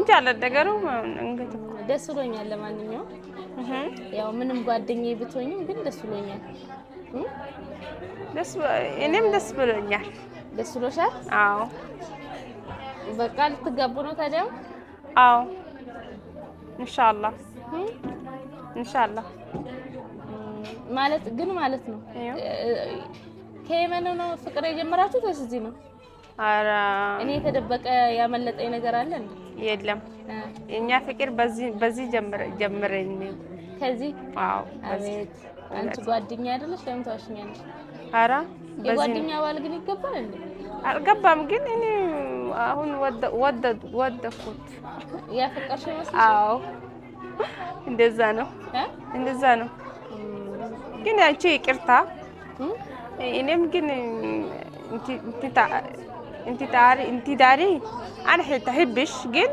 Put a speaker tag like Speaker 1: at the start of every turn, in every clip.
Speaker 1: እንጃ አለደገሩ እንግዲህ
Speaker 2: ደስ ብሎኛል ለማንኛውም ያው ምንም ጓደኛዬ ብትሆኝም ግን ደስ ብሎኛል
Speaker 1: እኔም ደስ ብሎኛል
Speaker 2: ደስ ብሎሻል
Speaker 1: አዎ
Speaker 2: በቃ ልትጋቡ ነው ታዲያ
Speaker 1: አዎ ኢንሻአላህ ኢንሻአላህ
Speaker 2: ማለት ግን ማለት ነው ከየመን ነው ፍቅር የጀመራችሁት ወይስ እዚህ ነው
Speaker 1: አራ
Speaker 2: እኔ የተደበቀ ያመለጠኝ ነገር አለ እንዴ
Speaker 1: የለም እኛ ፍቅር በዚህ ጀመረኝ
Speaker 2: ከዚህ
Speaker 1: አዎ
Speaker 2: አቤት አንቺ ጓደኛ አይደለሽ ለምን ታሽኛለሽ
Speaker 1: አራ
Speaker 2: የጓደኛ ባል ግን ይገባል እንዴ
Speaker 1: አልገባም ግን እኔ አሁን ወደኩት
Speaker 2: ያፈቀርሽ መስሎሽ
Speaker 1: አዎ እንደዛ ነው ግን አንቺ ይቅርታ እኔም ግን انت داري انا حبش ግን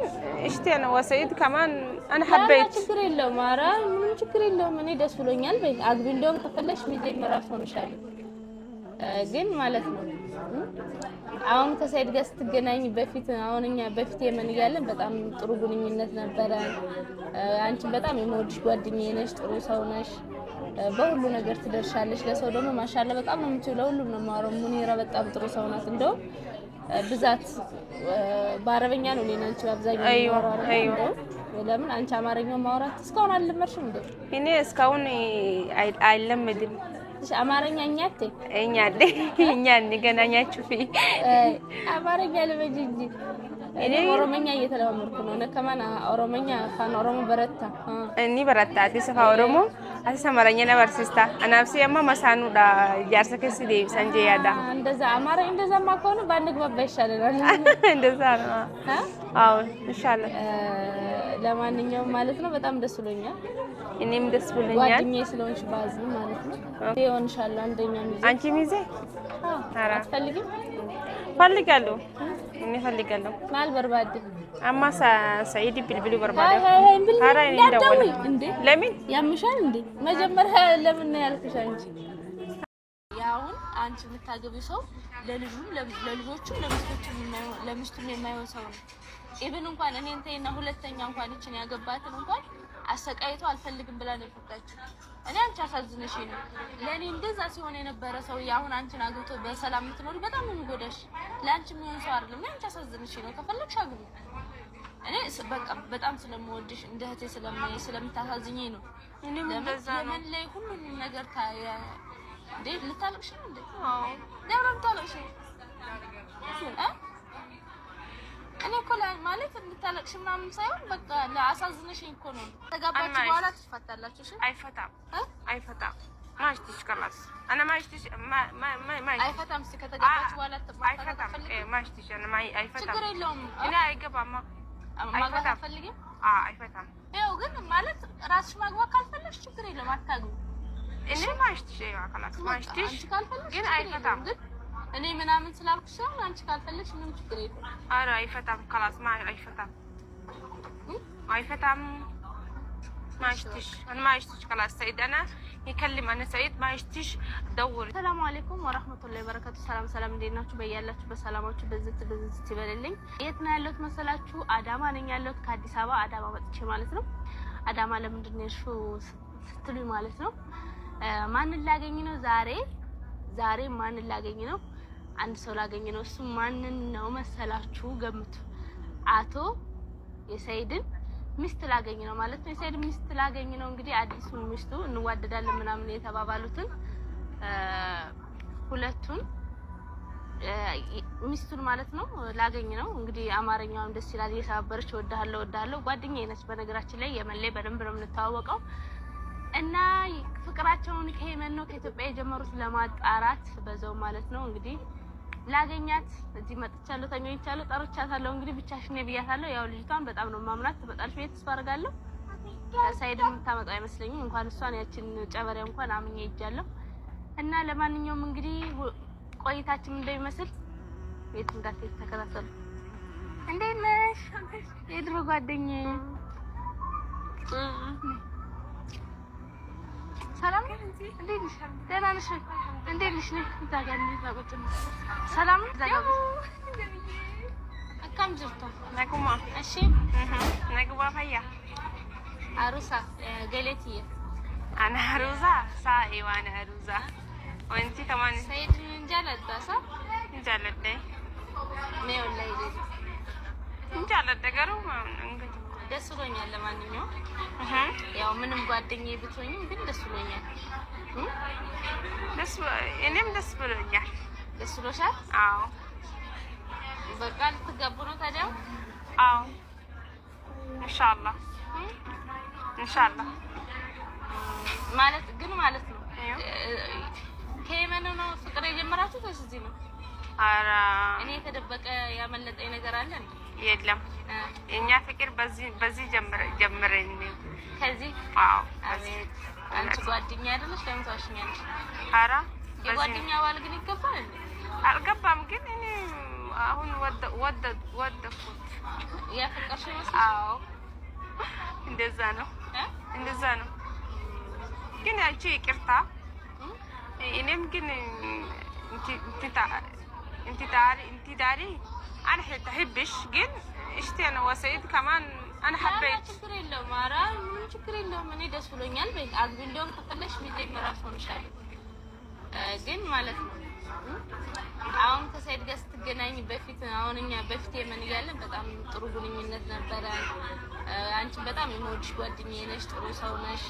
Speaker 1: اشتي انا وسعيد كمان انا حبيت
Speaker 2: ችግር የለውም ኧረ ምንም ችግር የለውም እኔ ደስ ብሎኛል በይ አግቢ እንደውም ከፈለሽ መጀመሪያ ሆነሻል ግን ማለት ነው አሁን ከሰይድ ጋር ስትገናኝ በፊት አሁንኛ በፊት የመን ይያለን በጣም ጥሩ ግንኙነት ነበረ አንቺ በጣም የምወድሽ ጓደኛዬ ነሽ ጥሩ ሰው ነሽ በሁሉ ነገር ትደርሻለሽ ለሰው ደግሞ ማሻአላ በጣም ነው የምትውለው ሁሉም ነው ማረው ሙኒራ በጣም ጥሩ ሰው ናት እንደው ብዛት በአረበኛ ነው ለኔ አንቺ አብዛኛው
Speaker 1: አይዮ
Speaker 2: ለምን አንቺ አማርኛው ማውራት እስካሁን አልለመድሽም እንዴ
Speaker 1: እኔ እስካሁን አይለመድም
Speaker 2: አማርኛ
Speaker 1: እኛ እንገናኛችሁ
Speaker 2: አማርኛ ለበጂ እኔ ኦሮሞኛ እየተለማመድኩ ነው ነከማና ኦሮሞኛ አፋን ኦሮሞ በረታ
Speaker 1: እኒ በረታ አዲስፋ ኦሮሞ አሰማራኛ ነበርሲስታ አናብሲ ያማ መሳኑዳ ያርሰከስ ዲ ሰንጄ ያዳ
Speaker 2: እንደዛ አማርኛ እንደዛማ ከሆነ ባንግባባ ይሻላል
Speaker 1: እንደዛ ነው አዎ ኢንሻአላህ
Speaker 2: ለማንኛውም ማለት ነው በጣም ደስ ብሎኛል
Speaker 1: እኔም ደስ ብሎኛል
Speaker 2: ጓደኛዬ ስለሆንሽ ባዝ ማለት ነው ይሆንሻል አንደኛ ሚዜ
Speaker 1: አንቺ ሚዜ
Speaker 2: አትፈልጊም
Speaker 1: ፈልጋለሁ እኔ ፈልጋለሁ
Speaker 2: ማል በርባዴ
Speaker 1: አማሳ ሰይድ ቢልቢሉ በርባዴ
Speaker 2: አራ እንደው እንዴ
Speaker 1: ለምን
Speaker 2: ያምሻል እንዴ መጀመሪያ ለምን ነው ያልኩሽ አንቺ ያውን አንቺ የምታገቢው ሰው ለልጆቹም ለሚስቱም የማይሆን ሰው ነው ኢብን እንኳን እኔ እንተይና ሁለተኛ እንኳን እቺን ያገባትን እንኳን አሰቃይቶ አልፈልግም ብላ ነው የፈታችው እኔ አንቺ አሳዝነሽ ነው ለኔ እንደዛ ሲሆን የነበረ ሰው ያሁን አንቺን አግብቶ በሰላም ልትኖሪ በጣም ነው የሚጎዳሽ ላንቺ ምን ሰው አይደለም እኔ አንቺ አሳዝነሽ ነው ከፈለግሽ አግቢ እኔ በቃ በጣም ስለምወድሽ እንደ እህቴ ስለምታሳዝኘኝ ነው እኔም እንደዛ ነው ለምን ሁሉም ነገር ታያ እንዴ ልታለቅሽ እንዴ አዎ ለምን ታለቅሽ እኔ እኮ ማለት ልታለቅሽ ምናምን ሳይሆን በቃ ለአሳዝነሽኝ እኮ ነው ተጋባችሁ በኋላ ትፈታላችሁ እሺ አይፈታም ማሽቲሽ ከላስ انا ማሽቲሽ አይፈታም ከተጋባችሁ በኋላ ትፈታላችሁ ማሽቲሽ انا አይፈታም ችግር የለውም እኔ አይገባም ማግባት አትፈልጊም አይፈታም ይኸው ግን ማለት ራስሽ ማግባት ካልፈለግሽ ችግር የለውም አታግቡ እኔ ማሽቲሽ ከላስ ማሽቲሽ ግን አይፈታም እኔ ምናምን ስላልኩሽ ነው አንቺ ካልፈለግሽ ምንም ችግር የለም አረ አይፈታም خلاص አይፈታም ማሽቲሽ انا ማሽቲሽ خلاص سعيد انا يكلم انا سعيد ማሽቲሽ ደውል ሰላም አለይኩም ወራህመቱላሂ ወበረካቱ ሰላም እንዴናችሁ በያላችሁ በሰላማችሁ በዝት ይበልልኝ የት ነው ያለሁት መሰላችሁ አዳማ ነኝ ያለሁት ከአዲስ አበባ አዳማ ወጥቼ ማለት ነው አዳማ ለምንድን ነው እሱ ስትሉኝ ማለት ነው ማንን ላገኝ ነው ዛሬ ማንን ላገኝ ነው አንድ ሰው ላገኝ ነው እሱ ማንን ነው መሰላችሁ ገምቱ አቶ የሰይድን ሚስት ላገኝ ነው ማለት ነው የሰይድ ሚስት ላገኝ ነው እንግዲህ አዲሱን ሚስቱ እንዋደዳለን ምናምን የተባባሉትን ሁለቱን ሚስቱን ማለት ነው ላገኝ ነው እንግዲህ አማርኛውን ደስ ይላል እየሳበረች ወዳለው ጓደኛዬ ነች በነገራችን ላይ የመለይ በደንብ ነው የምንተዋወቀው እና ፍቅራቸውን ከየመን ነው ከኢትዮጵያ የጀመሩት ለማጣራት በዛው ማለት ነው እንግዲህ ላገኛት እዚህ መጥቻለሁ ተገኝቻለሁ ጠርቻታለሁ እንግዲህ ብቻሽን ነብያታለሁ ያው ልጅቷን በጣም ነው ማምናት ተበጣልሽ ቤት ተስፋ አደርጋለሁ ሳይድም ታመጣው አይመስለኝም እንኳን እሷን ያችን ጨበሪያ እንኳን አምኜ ይጃለሁ እና ለማንኛውም እንግዲህ ቆይታችን እንደሚመስል ቤት እንዳትሄድ ተከታተሉ እንዴት ነሽ የድሮ ጓደኛዬ ሰላም እንዴት ነሽ ደህና ነሽ እንዴት ነሽ ታጋኒ ታቆጭ ሰላም ዛጋብ كم جرتوا
Speaker 1: نكما
Speaker 2: أشي
Speaker 1: نكبا فيا
Speaker 2: عروسة قالتي
Speaker 1: أنا عروسة صاحي وأنا عروسة وأنتي كمان
Speaker 2: سيد من جلد صح؟
Speaker 1: جلد ده
Speaker 2: ما ولا يدري
Speaker 1: جلد ده قرو ما
Speaker 2: ደስ ብሎኛል ለማንኛውም ያው ምንም ጓደኛዬ ብትሆኝም ግን ደስ ብሎኛል
Speaker 1: እኔም ደስ ብሎኛል
Speaker 2: ደስ ብሎሻል
Speaker 1: አዎ
Speaker 2: በቃ ልትጋቡ ነው ታዲያ
Speaker 1: አዎ ኢንሻአላህ
Speaker 2: ማለት ግን ማለት ነው ከየመን ነው ፍቅር የጀመራችሁት ወይስ እዚህ ነው
Speaker 1: ኧረ
Speaker 2: እኔ የተደበቀ ያመለጠኝ ነገር አለ እንዴ
Speaker 1: የለም የኛ ፍቅር በዚህ ጀመረኝ
Speaker 2: ከዚህ
Speaker 1: አዎ
Speaker 2: አቤት አንቺ ጓደኛ አይደለሽ ለምን ታሽኛለሽ
Speaker 1: ኧረ
Speaker 2: የጓደኛ ባል ግን ይገባል እንዴ
Speaker 1: አልገባም ግን እኔ አሁን ወደድኩት
Speaker 2: ያፈቀርሽ መስሎሽ
Speaker 1: አዎ እንደዛ ነው ግን አንቺ ይቅርታ እኔም ግን انت داري انا حبش ግን اشتي انا وسيد كمان انا حبيت
Speaker 2: ችግር የለውም ኧረ ምን ችግር የለውም እኔ ደስ ብሎኛል በይ አግቢ እንደውም ተቀለሽ መጀመሪያ ሆነሻል ግን ማለት ነው አሁን ከሰይድ ጋር ስትገናኝ በፊት አሁን እኛ በፊት የመን እያለን በጣም ጥሩ ግንኙነት ነበረ አንቺ በጣም የምወድሽ ጓደኛዬ ነሽ ጥሩ ሰው ነሽ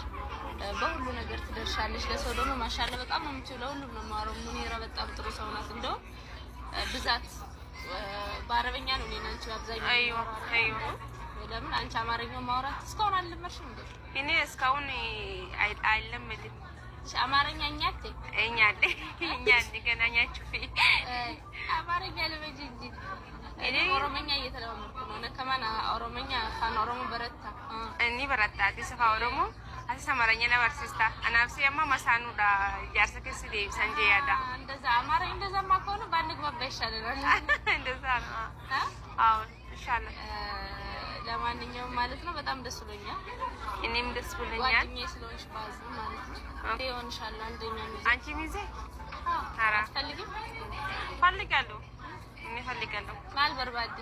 Speaker 2: በሁሉ ነገር ትደርሻለሽ ለሰው ደግሞ ማሻአላ በጣም ነው የምትለው ሁሉ ነው ማረው ሙኒራ በጣም ጥሩ ሰው ናት እንደው ብዛት በአረበኛ ነው እኔና አንቺ አብዛኛው
Speaker 1: አይዮ
Speaker 2: ለምን አንቺ አማርኛ ማውራት እስካሁን አልለመድሽም እንዴ
Speaker 1: እኔ እስካሁን አይለመድም
Speaker 2: አማርኛ እኛ ገናኛችሁ አማርኛ ለመጂ እንጂ እኔ ኦሮሞኛ እየተለማመድኩ ነው ከማን ኦሮሞኛ ፋን ኦሮሞ በረታ
Speaker 1: እኔ በረታ አዲስ አበባ ኦሮሞ አስተማረኛ ነው አርቲስታ አናፍሲ ያማ ማሳኑ ዳ ያርሰከስ ዲ ሰንጄ ያዳ
Speaker 2: እንደዛ አማርኛ እንደዛ ማቆኑ ባንግባባ ይሻላል
Speaker 1: እንደዛ ነው አዎ ኢንሻአላህ
Speaker 2: ለማንኛውም ማለት ነው በጣም ደስ ብሎኛል
Speaker 1: እኔም ደስ ብሎኛል
Speaker 2: ጓደኛዬ ስለሆንሽ ባዝ ማለት ነው ይሆንሻል አንደኛ ሚዜ
Speaker 1: አንቺ ሚዜ
Speaker 2: አራ ፈልጊም
Speaker 1: ፈልጋለሁ እኔ ፈልጋለሁ
Speaker 2: ማል በርባዲ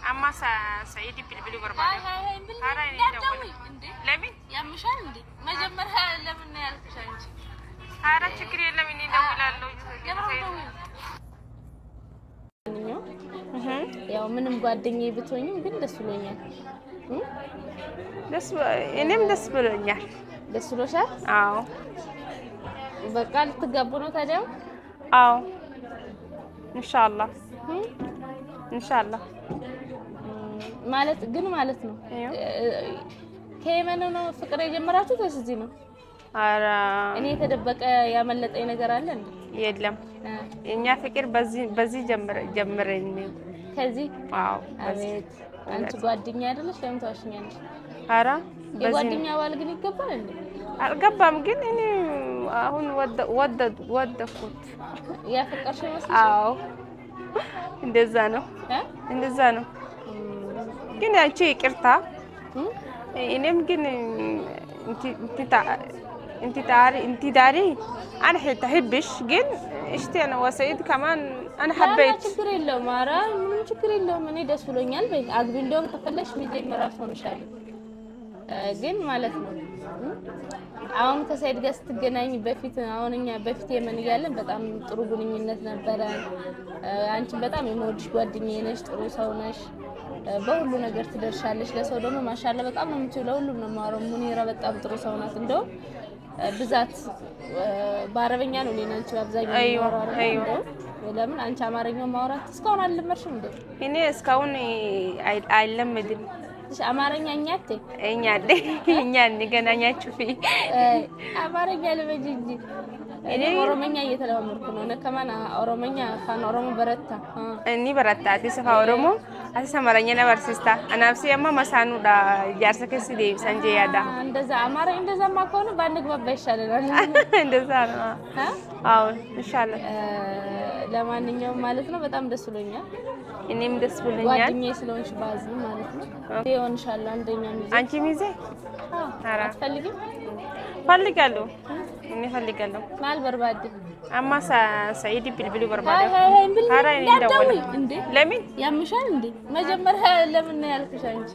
Speaker 1: አማ ሰይድ ቢልቢሉ በርባዲ አራ እኔ ደውል
Speaker 2: እንዴ
Speaker 1: ለምን
Speaker 2: ያምሻል እንዴ መጀመሪያ ለምን ያልኩሽ አንቺ
Speaker 1: አራ ችግር የለም እኔ ደውላለሁ
Speaker 2: ያው ምንም ጓደኛዬ ብትሆኝም ግን ደስ ብሎኛል
Speaker 1: እኔም ደስ ብሎኛል
Speaker 2: ደስ ብሎሻል
Speaker 1: አዎ
Speaker 2: በቃ ልትጋቡ ነው ታዲያ
Speaker 1: አዎ ኢንሻአላህ
Speaker 2: ማለት ግን ማለት ነው ከየመን ነው ፍቅር የጀመራችሁት ወይስ እዚህ ነው
Speaker 1: ኧረ
Speaker 2: እኔ የተደበቀ ያመለጠኝ ነገር አለ እንዴ
Speaker 1: የለም የኛ ፍቅር በዚህ ጀመረኝ
Speaker 2: ከዚህ
Speaker 1: አዎ
Speaker 2: አቤት አንቺ ጓደኛ አይደለሽ ለምን ታሽኛለሽ
Speaker 1: ኧረ
Speaker 2: የጓደኛ ባል ግን ይገባል እንዴ
Speaker 1: አልገባም ግን እኔ አሁን ወደድኩት
Speaker 2: ያፈቀርሽ መስሎሽ
Speaker 1: አዎ እንደዛ ነው ግን አንቺ ይቅርታ እኔም ግን انت داري انا حبش ግን اشتي انا وسيد كمان انا حبيت
Speaker 2: ችግር የለውም ኧረ ምንም ችግር የለውም እኔ ደስ ብሎኛል በይ አግቢ እንደውም ተፈለሽ መጀመሪያ ሆነሻል ግን ማለት ነው አሁን ከሰይድ ጋር ስትገናኝ በፊት አሁን እኛ በፊት የመን እያለን በጣም ጥሩ ግንኙነት ነበረ አንቺ በጣም የምወድሽ ጓደኛዬ ነሽ ጥሩ ሰው ነሽ በሁሉ ነገር ትደርሻለሽ ለሰው ደግሞ ማሻአላ በጣም ነው የምትለው ሁሉ ነው ማረው ሙኒራ በጣም ጥሩ ሰው ናት እንደው ብዛት በአረበኛ ነው እኔና አንቺ አብዛኛው አይዮ ለምን አንቺ አማርኛ ማውራት እስካሁን አልለመድሽም እንዴ
Speaker 1: እኔ እስካሁን አይለመድም
Speaker 2: አማርኛ
Speaker 1: እኛ ገናኛችሁ
Speaker 2: አማርኛ ለመጂ እንጂ እኔ ኦሮሞኛ እየተለማመድኩ ነው ከማን ኦሮሞኛ ፋን ኦሮሞ በረታ
Speaker 1: እኔ በረታ አዲስ አበባ ኦሮሞ አስተማረኛ ነው አርቲስታ አናፍሲ ያማ ማሳኑ ዳ ያርሰከስ ዲ ሰንጄ ያዳ
Speaker 2: እንደዛ አማርኛ እንደዛ ማቆኑ ባንግባባ ይሻላል
Speaker 1: እንደዛ ነው አዎ ኢንሻአላህ
Speaker 2: ለማንኛውም ማለት ነው በጣም ደስ ብሎኛል
Speaker 1: እኔም ደስ ብሎኛል
Speaker 2: ጓደኛዬ ስለሆንሽ ባዝ ማለት ነው ይሆንሻል አንደኛ ሚዜ
Speaker 1: አንቺ ሚዜ
Speaker 2: አራ ፈልጊም
Speaker 1: ፈልጋለሁ እኔ ፈልጋለሁ
Speaker 2: ማል በርባዴ
Speaker 1: አማ ሰይድ ቢልቢል በርባዴ
Speaker 2: ኧረ
Speaker 1: እኔ እንደው ለምን
Speaker 2: ያምሻል እንዴ መጀመሪያ ለምን ያልኩሽ አንቺ